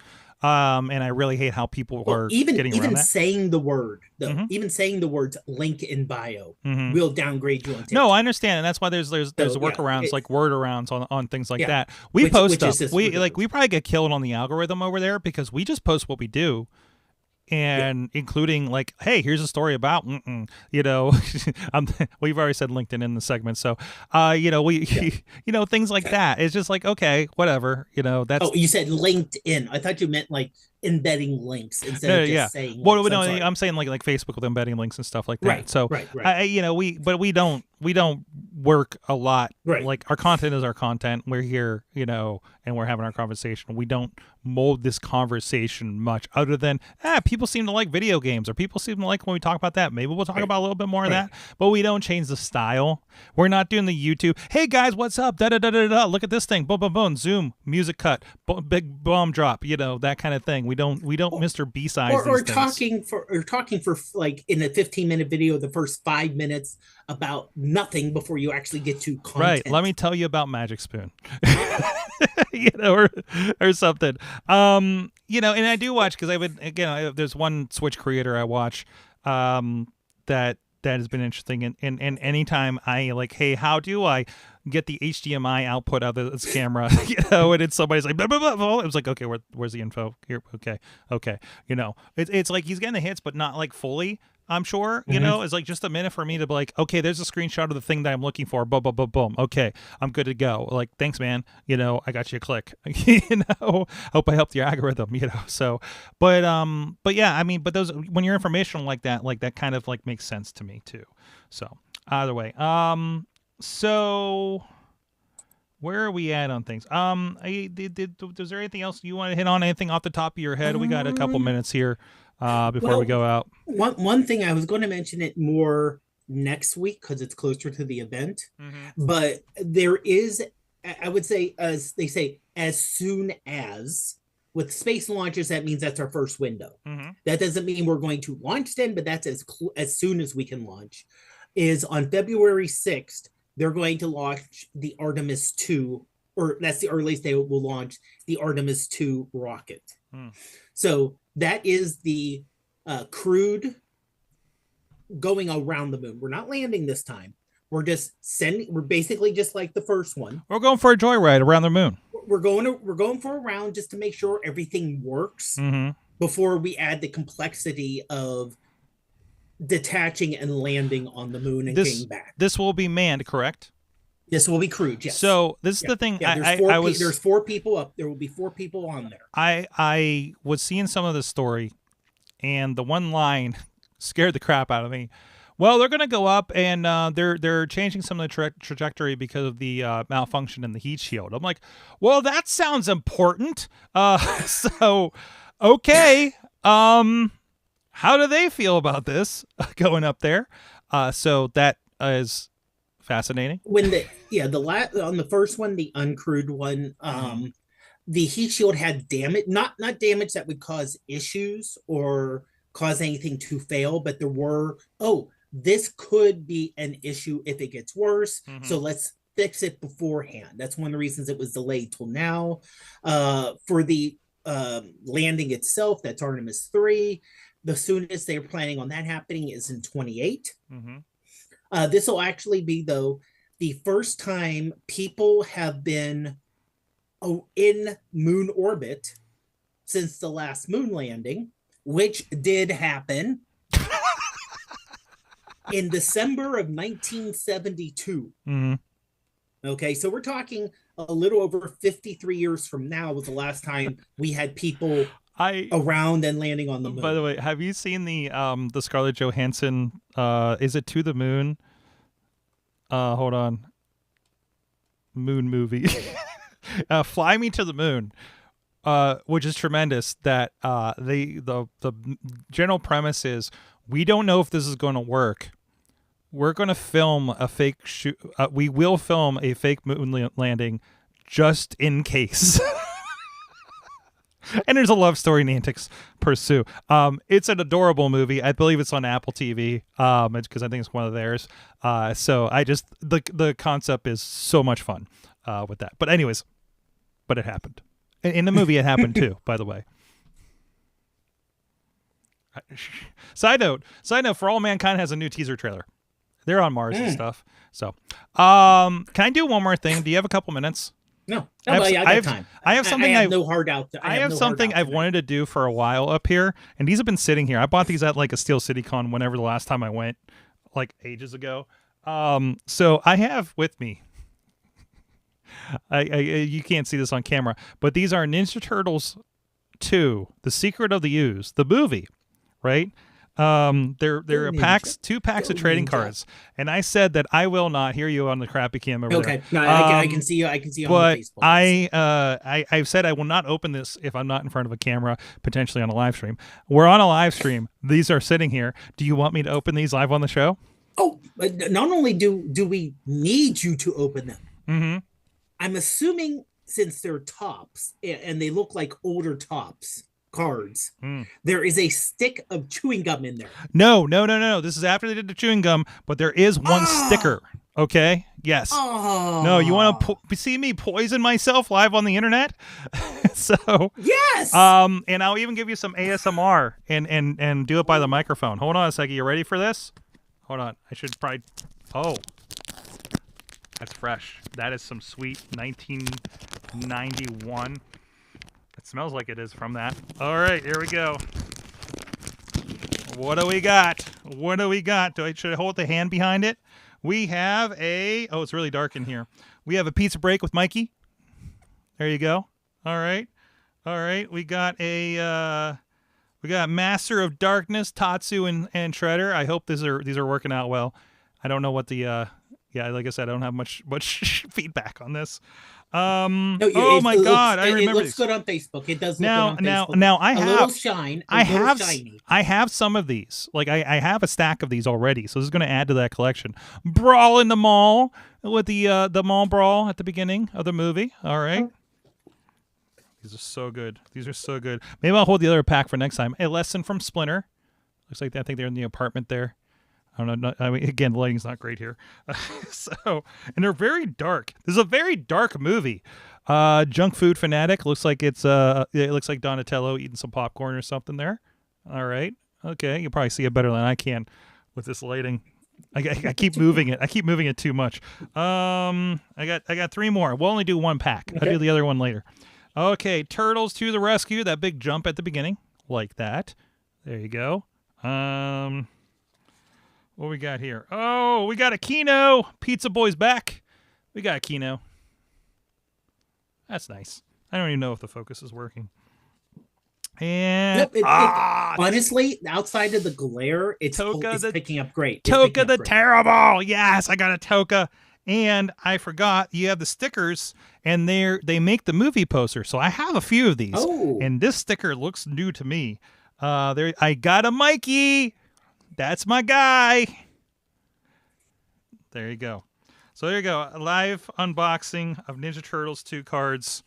S2: And I really hate how people are getting around that.
S1: Saying the word, though, even saying the words "link in bio" will downgrade you on TikTok.
S2: No, I understand, and that's why there's workarounds, like workarounds on things like that. We post stuff. We probably get killed on the algorithm over there because we just post what we do. and including like, hey, here's a story about, you know, we've already said LinkedIn in the segment. So, you know, you know, things like that. It's just like, okay, whatever, you know, that's.
S1: Oh, you said LinkedIn. I thought you meant like embedding links instead of just saying links.
S2: Well, no, I'm saying like Facebook with embedding links and stuff like that.
S1: Right.
S2: So,
S1: right.
S2: You know, we don't work a lot.
S1: Right.
S2: Like our content is our content. We're here, you know, and we're having our conversation. We don't mold this conversation much other than, people seem to like video games, or people seem to like when we talk about that. Maybe we'll talk about a little bit more of that, but we don't change the style. We're not doing the YouTube, hey guys, what's up? Da da da da da. Look at this thing. Boom, boom, boom. Zoom, music cut, big bomb drop. You know, that kind of thing. We don't Mr. B-size
S1: or talking for like in a 15-minute video, the first 5 minutes about nothing before you actually get to content.
S2: Right. Let me tell you about Magic Spoon. You know, or something. You know, and I do watch, because there's one Switch creator I watch that has been interesting, and anytime I like, hey, how do I get the HDMI output out of this camera, you know, and it's somebody's like, blah, blah, blah, blah. It was like, okay, where's the info here? Okay, you know, it's like he's getting the hits, but not like fully, I'm sure, you know. It's like just a minute for me to be like, okay, there's a screenshot of the thing that I'm looking for, boom, boom, boom, boom, okay, I'm good to go. Like, thanks, man, you know, I got you a click. You know, hope I helped your algorithm, you know. So, but yeah, I mean, but those, when you're informational like that kind of like makes sense to me too. So either way, so where are we at on things? Was there anything else you want to hit on? Anything off the top of your head? We got a couple minutes here before we go out.
S1: One thing I was going to mention it more next week because it's closer to the event, but there is, I would say, as they say, as soon as. With space launches, that means that's our first window. That doesn't mean we're going to launch then, but that's as soon as we can launch. Is on February 6th, they're going to launch the Artemis 2, or that's the earliest they will launch the Artemis 2 rocket. So that is the crewed going around the moon. We're not landing this time. We're basically just like the first one.
S2: We're going for a joyride around the moon.
S1: We're going for a round just to make sure everything works before we add the complexity of detaching and landing on the moon and getting back.
S2: This will be manned, correct?
S1: This will be crewed, yes.
S2: So this is the thing.
S1: There's 4 people up. There will be 4 people on there.
S2: I was seeing some of the story, and the one line scared the crap out of me. Well, they're going to go up, and they're changing some of the trajectory because of the malfunction in the heat shield. I'm like, well, that sounds important. So, okay. How do they feel about this going up there? So that is fascinating.
S1: When on the first one, the uncrewed one, the heat shield had damage, not damage that would cause issues or cause anything to fail, but there were, this could be an issue if it gets worse. So let's fix it beforehand. That's one of the reasons it was delayed till now. For the landing itself, that's Artemis 3. The soonest they're planning on that happening is in 28. This will actually be, though, the first time people have been in moon orbit since the last moon landing, which did happen in December of 1972. Okay, so we're talking a little over 53 years from now was the last time we had people around and landing on the moon.
S2: By the way, have you seen the Scarlett Johansson, is it To the Moon? Hold on. Moon movie. Fly Me to the Moon. Which is tremendous. That the general premise is, we don't know if this is going to work. We're going to film a fake shoot. We will film a fake moon landing just in case. And there's a love story in antics pursue. It's an adorable movie. I believe it's on Apple TV. It's because I think it's one of theirs. So I just, the concept is so much fun with that. But anyways, but it happened. In the movie, it happened too, by the way. Side note, For All Mankind has a new teaser trailer. They're on Mars and stuff. So, can I do one more thing? Do you have a couple minutes?
S1: No, I got time.
S2: I have something.
S1: I have no hard out.
S2: I have something I've wanted to do for a while up here, and these have been sitting here. I bought these at like a Steel City Con whenever the last time I went, like ages ago. So I have with me. You can't see this on camera, but these are Ninja Turtles 2: The Secret of the Ooze, the movie, right? They're packs, 2 packs of trading cards, and I said that I will not hear you on the crappy cam over there.
S1: Okay, no, I can see you. I can see you on the
S2: Facebook. I've said I will not open this if I'm not in front of a camera, potentially on a live stream. We're on a live stream. These are sitting here. Do you want me to open these live on the show?
S1: Oh, not only do we need you to open them.
S2: Mm-hmm.
S1: I'm assuming since they're tops and they look like older tops cards, there is a stick of chewing gum in there.
S2: No. This is after they did the chewing gum, but there is one sticker. Okay. Yes.
S1: Oh.
S2: No, you want to see me poison myself live on the internet? So
S1: yes.
S2: And I'll even give you some ASMR and do it by the microphone. Hold on a second. You ready for this? Hold on. I should probably. Oh, that's fresh. That is some sweet 1991. It smells like it is from that. All right, here we go. What do we got? Should I hold the hand behind it? We have oh, it's really dark in here. We have a pizza break with Mikey. There you go. All right. We got Master of Darkness, Tatsu and Shredder. I hope these are working out well. I don't know what the like I said, I don't have much feedback on this.
S1: No,
S2: oh my God! I remember.
S1: It looks good on Facebook. It does.
S2: Now I have a little shine. I have some of these. Like I have a stack of these already. So this is going to add to that collection. Brawl in the Mall with the mall brawl at the beginning of the movie. All right. These are so good. Maybe I'll hold the other pack for next time. A lesson from Splinter. Looks like I think they're in the apartment there. I don't know. I mean, again, the lighting's not great here. And they're very dark. This is a very dark movie. Junk Food Fanatic. Looks like it looks like Donatello eating some popcorn or something there. All right. Okay. You probably see it better than I can with this lighting. I keep moving it. I keep moving it too much. I got 3 more. We'll only do 1 pack. I'll do the other one later. Okay. Turtles to the rescue. That big jump at the beginning. Like that. There you go. What we got here? Oh, we got a Kino. Pizza Boy's back. We got a Kino. That's nice. I don't even know if the focus is working. And
S1: honestly, outside of the glare, it's picking up great.
S2: Toka the Terrible. Yes, I got a Toka. And I forgot you have the stickers, and they make the movie poster. So I have a few of these.
S1: Oh.
S2: And this sticker looks new to me. I got a Mikey. That's my guy. There you go. So there you go. A live unboxing of Ninja Turtles 2 cards.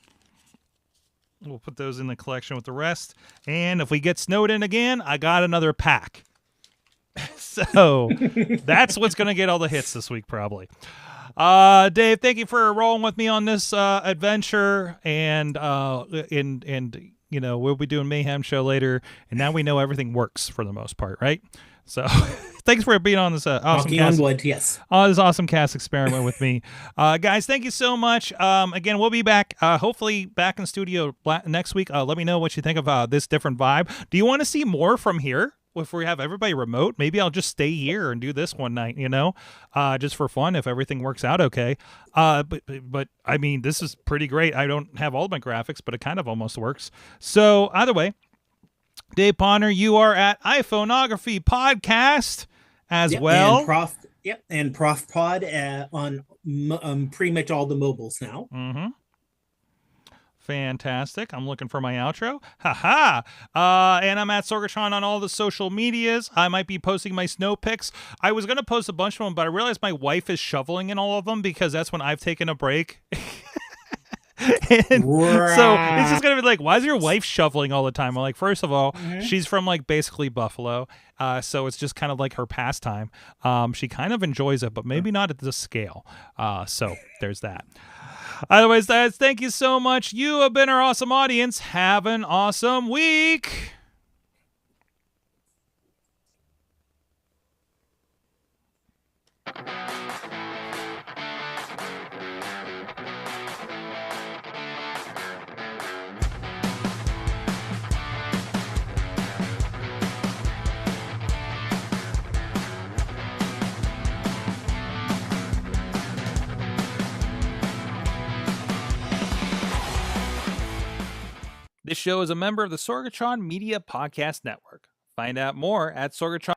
S2: We'll put those in the collection with the rest. And if we get snowed in again, I got another pack. So that's what's going to get all the hits this week, probably. Dave, thank you for rolling with me on this adventure. And you know, we'll be doing Mayhem Show later. And now we know everything works for the most part, right? So thanks for being on this
S1: yes.
S2: On this AwesomeCast experiment with me. Guys, thank you so much. Again, we'll be back, hopefully back in studio next week. Let me know what you think of this different vibe. Do you want to see more from here? If we have everybody remote, maybe I'll just stay here and do this one night, you know, just for fun if everything works out okay. But I mean, this is pretty great. I don't have all my graphics, but it kind of almost works. So either way, Dave Ponder, you are at iPhoneography Podcast as well.
S1: And Prof Pod on pretty much all the mobiles now.
S2: Mm-hmm. Fantastic. I'm looking for my outro. Haha. And I'm at Sorgatron on all the social medias. I might be posting my snow pics. I was going to post a bunch of them, but I realized my wife is shoveling in all of them because that's when I've taken a break. And so it's just gonna be like, why is your wife shoveling all the time? I'm like, first of all, she's from like basically Buffalo, so it's just kind of like her pastime. She kind of enjoys it, but maybe not at this scale. So there's that. Otherwise, guys, thank you so much. You have been our awesome audience. Have an awesome week.
S3: This show is a member of the Sorgatron Media Podcast Network. Find out more at Sorgatron.